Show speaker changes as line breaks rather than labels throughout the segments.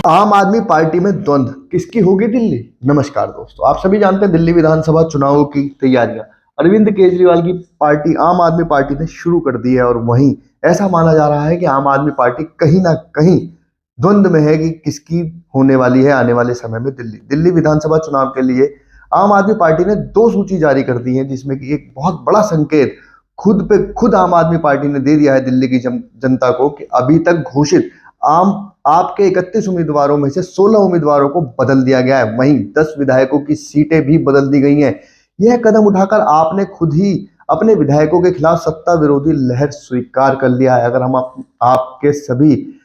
आम आदमी पार्टी में द्वंद्व, किसकी होगी दिल्ली? नमस्कार दोस्तों, आप सभी जानते हैं दिल्ली विधानसभा चुनावों की तैयारियां अरविंद केजरीवाल की पार्टी आम आदमी पार्टी ने शुरू कर दी है। और वहीं ऐसा माना जा रहा है कि आम आदमी पार्टी कहीं ना कहीं द्वंद्व में है कि किसकी होने वाली है आने वाले समय में दिल्ली विधानसभा चुनाव के लिए आम आदमी पार्टी ने दो सूची जारी कर दी है, जिसमें कि एक बहुत बड़ा संकेत खुद पे खुद आम आदमी पार्टी ने दे दिया है दिल्ली की जनता को कि अभी तक घोषित आम आपके 31 उम्मीदवारों में से 16 उम्मीदवारों को बदल दिया गया है। वहीं 10 विधायकों की सीटें भी बदल दी गई हैं। यह कदम उठाकर आपने खुद ही अपने विधायकों के खिलाफ सत्ता विरोधी लहर स्वीकार कर लिया है। अगर हम आपके सभी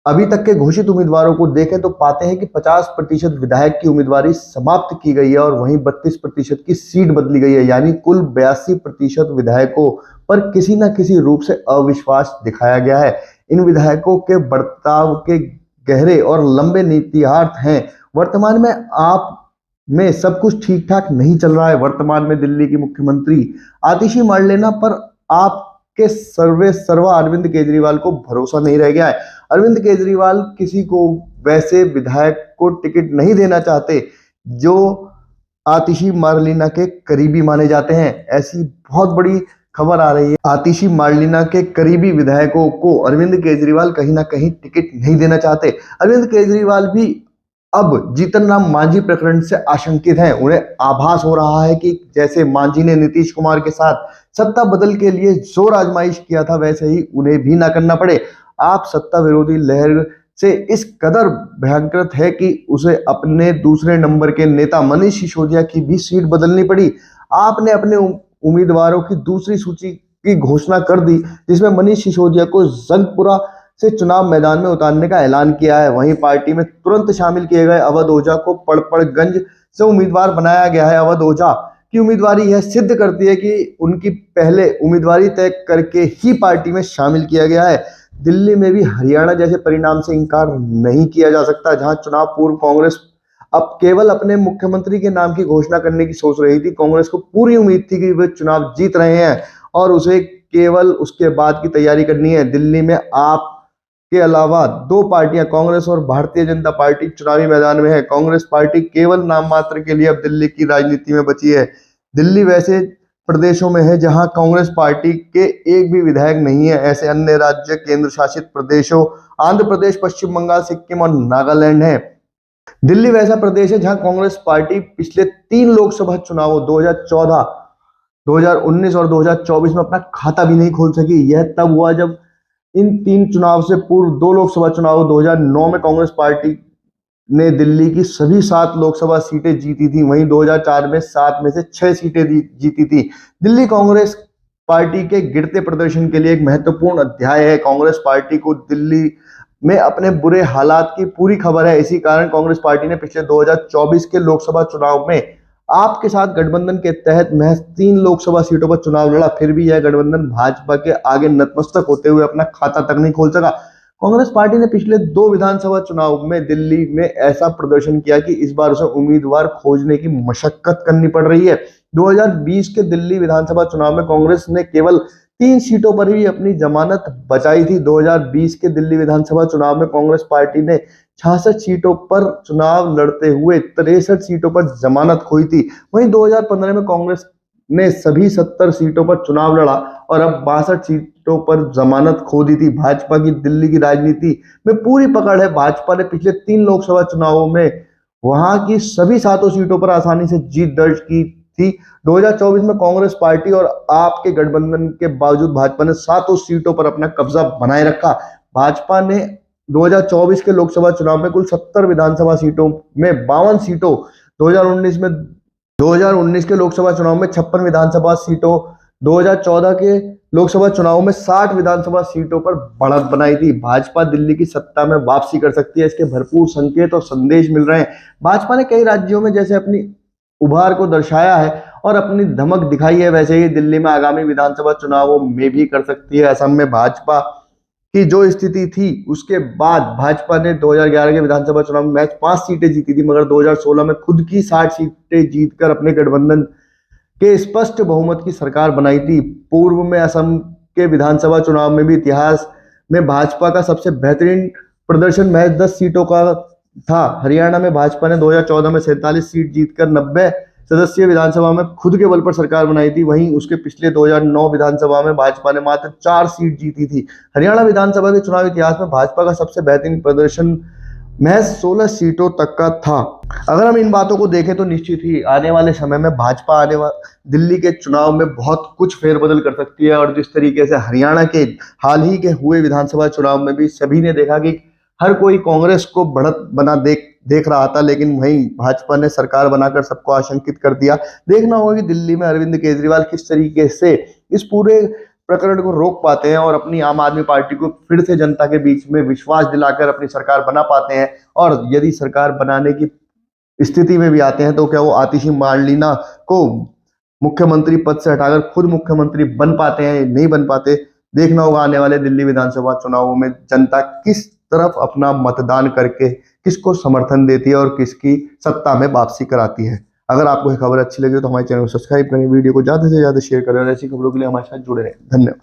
अभी तक के घोषित उम्मीदवारों को देखें तो पाते हैं कि 50% विधायक की उम्मीदवारी समाप्त की गई है और वहीं 32% की सीट बदली गई है, यानी कुल 82% विधायकों पर किसी न किसी रूप से अविश्वास दिखाया गया है। इन विधायकों के बर्ताव के गहरे और लंबे नीतियार्थ हैं। वर्तमान में आप में सब कुछ ठीक ठाक नहीं चल रहा है। वर्तमान में दिल्ली की मुख्यमंत्री आतिशी मार्लेना पर आपके सर्वे सर्वा अरविंद केजरीवाल को भरोसा नहीं रह गया है। अरविंद केजरीवाल किसी को वैसे विधायक को टिकट नहीं देना चाहते जो आतिशी मार्लेना के करीबी माने जाते हैं। ऐसी बहुत बड़ी खबर आ रही है, आतिशी मार्लेना के करीबी विधायकों को अरविंद केजरीवाल कहीं ना कहीं टिकट नहीं देना चाहते। अरविंद केजरीवाल भी अब जीतन राम मांझी प्रकरण से आशंकित हैं। उन्हें आभास हो रहा है कि जैसे मांझी ने नीतीश कुमार के साथ सत्ता बदल के लिए जोर आजमाइश किया था, वैसे ही उन्हें भी ना करना पड़े। आप सत्ता विरोधी लहर से इस कदर भयंकर है कि उसे अपने दूसरे नंबर के नेता मनीष सिसोदिया की भी सीट बदलनी पड़ी। आपने अपने उम्मीदवारों की दूसरी सूची की घोषणा कर दी, जिसमें मनीष सिसोदिया को जंगपुरा से चुनाव मैदान में उतारने का ऐलान किया है। वहीं पार्टी में तुरंत शामिल किए गए अवध ओझा को पड़पड़गंज से उम्मीदवार बनाया गया है। अवध ओझा की उम्मीदवारी यह सिद्ध करती है कि उनकी पहले उम्मीदवारी तय करके ही पार्टी में शामिल किया गया है। दिल्ली में भी हरियाणा जैसे परिणाम से इनकार नहीं किया जा सकता, जहां चुनाव पूर्व कांग्रेस अब केवल अपने मुख्यमंत्री के नाम की घोषणा करने की सोच रही थी। कांग्रेस को पूरी उम्मीद थी कि वे चुनाव जीत रहे हैं और उसे केवल उसके बाद की तैयारी करनी है। दिल्ली में आप के अलावा दो पार्टियां कांग्रेस और भारतीय जनता पार्टी चुनावी मैदान में है। कांग्रेस पार्टी केवल नाम मात्र के लिए अब दिल्ली की राजनीति में बची है। दिल्ली वैसे प्रदेशों में है जहां कांग्रेस पार्टी के एक भी विधायक नहीं है। ऐसे अन्य राज्य केंद्र शासित प्रदेशों आंध्र प्रदेश, पश्चिम बंगाल, सिक्किम और नागालैंड है। दिल्ली वैसा प्रदेश है जहां कांग्रेस पार्टी पिछले 3 लोकसभा चुनावों 2014, 2019 और 2024 में अपना खाता भी नहीं खोल सकी। यह तब हुआ जब इन 3 चुनाव से पूर्व 2 लोकसभा चुनाव 2009 में कांग्रेस पार्टी ने दिल्ली की सभी 7 लोकसभा सीटें जीती थी। वहीं 2004 में 7 में से 6 सीटें जीती थी। दिल्ली कांग्रेस पार्टी के गिरते प्रदर्शन के लिए एक महत्वपूर्ण अध्याय है। कांग्रेस पार्टी को दिल्ली में अपने बुरे हालात की पूरी खबर है। इसी कारण कांग्रेस पार्टी ने पिछले 2024 के लोकसभा चुनाव में आपके साथ गठबंधन के तहत महज 3 लोकसभा सीटों पर चुनाव लड़ा। फिर भी यह गठबंधन भाजपा के आगे नतमस्तक होते हुए अपना खाता तक नहीं खोल सका। कांग्रेस पार्टी ने पिछले 2 विधानसभा चुनाव में दिल्ली में ऐसा प्रदर्शन किया कि इस बार उसे उम्मीदवार खोजने की मशक्कत करनी पड़ रही है। 2020 के दिल्ली विधानसभा चुनाव में कांग्रेस ने केवल 3 सीटों पर ही अपनी जमानत बचाई थी। 2020 के दिल्ली विधानसभा चुनाव में कांग्रेस पार्टी ने 66 सीटों पर चुनाव लड़ते हुए 63 सीटों पर जमानत खोई थी। वहीं 2015 में कांग्रेस ने सभी 70 सीटों पर चुनाव लड़ा और अब 62 सीटों पर जमानत खो दी थी। भाजपा की दिल्ली की राजनीति में पूरी पकड़ है। भाजपा ने पिछले 3 लोकसभा चुनावों में वहां की सभी 7 सीटों पर आसानी से जीत दर्ज की थी। 2024 में कांग्रेस पार्टी और आपके गठबंधन के बावजूद भाजपा ने 7 सीटों पर अपना कब्जा बनाए रखा। भाजपा ने 2024 के लोकसभा चुनाव में कुल 70 विधानसभा सीटों में 52 सीटों, 2019 के लोकसभा चुनाव में 56 विधानसभा सीटों, 2014 के लोकसभा चुनाव में 60 विधानसभा सीटों पर बढ़त बनाई थी। भाजपा दिल्ली की सत्ता में वापसी कर सकती है, इसके भरपूर संकेत और संदेश मिल रहे हैं। भाजपा ने कई राज्यों में जैसे अपनी उभार को दर्शाया है और अपनी धमक दिखाई है, वैसे ही दिल्ली में आगामी विधानसभा चुनावों में भी कर सकती है। असम में भाजपा की जो स्थिति थी उसके बाद भाजपा ने 2011 के विधानसभा चुनाव में महज 5 सीटें जीती थी, मगर 2016 में खुद की 60 सीटें जीतकर अपने गठबंधन के स्पष्ट बहुमत की सरकार बनाई थी। पूर्व में असम के विधानसभा चुनाव में भी इतिहास में भाजपा का सबसे बेहतरीन प्रदर्शन महज 10 सीटों का था। हरियाणा में भाजपा ने 2014 में 47 सीट जीतकर 90 सदस्यीय विधानसभा में खुद के बल पर सरकार बनाई थी। वहीं उसके पिछले 2009 विधानसभा में भाजपा ने मात्र 4 सीट जीती थी। हरियाणा विधानसभा के चुनाव इतिहास में भाजपा का सबसे बेहतरीन प्रदर्शन महज 16 सीटों तक का था। अगर हम इन बातों को देखें तो निश्चित ही आने वाले समय में भाजपा दिल्ली के चुनाव में बहुत कुछ फेरबदल कर सकती है। और जिस तरीके से हरियाणा के हाल ही के हुए विधानसभा चुनाव में भी सभी ने देखा कि हर कोई कांग्रेस को बढ़त बना देख रहा था, लेकिन वहीं भाजपा ने सरकार बनाकर सबको आशंकित कर दिया। देखना होगा कि दिल्ली में अरविंद केजरीवाल किस तरीके से इस पूरे प्रकरण को रोक पाते हैं और अपनी आम आदमी पार्टी को फिर से जनता के बीच में विश्वास दिलाकर अपनी सरकार बना पाते हैं। और यदि सरकार बनाने की स्थिति में भी आते हैं तो क्या वो आतिशी मार्लिना को मुख्यमंत्री पद से हटाकर खुद मुख्यमंत्री बन पाते हैं, नहीं बन पाते। देखना होगा आने वाले दिल्ली विधानसभा चुनावों में जनता किस तरफ अपना मतदान करके किसको समर्थन देती है और किसकी सत्ता में वापसी कराती है। अगर आपको ये खबर अच्छी लगी तो हमारे चैनल को सब्सक्राइब करें, वीडियो को ज्यादा से ज्यादा शेयर करें और ऐसी खबरों के लिए हमारे साथ जुड़े रहें। धन्यवाद।